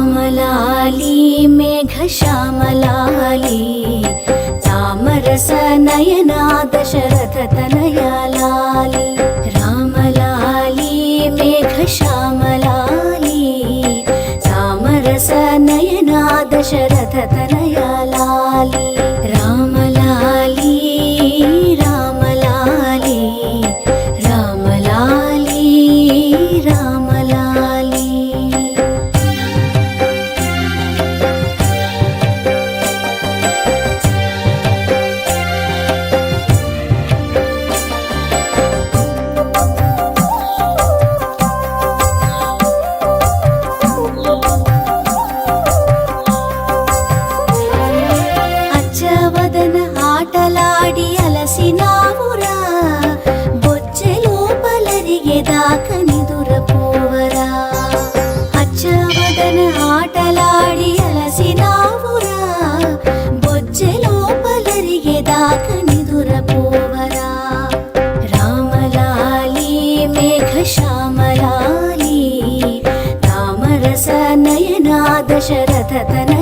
रामलाली मेघश्यामलाली तामरस नयना दशरथ तनया लाली रामलाली मेघश्यामलाली तामरस नयना दशरथ तनया लाली रामलाली रामलाली रामलाली रामलाली అచ్చవదన ఆటలాడి అలసినావురా బొచ్చె లోపలరిగేదాక నిదురపోవరా అచ్చవదన ఆటలాడి అలసినావురా బొచ్చె లోపలరిగేదాక నిదురపోవరా రామలాలి మేఘశ్యామలాలి తామరస నయనా దశరథ తనయ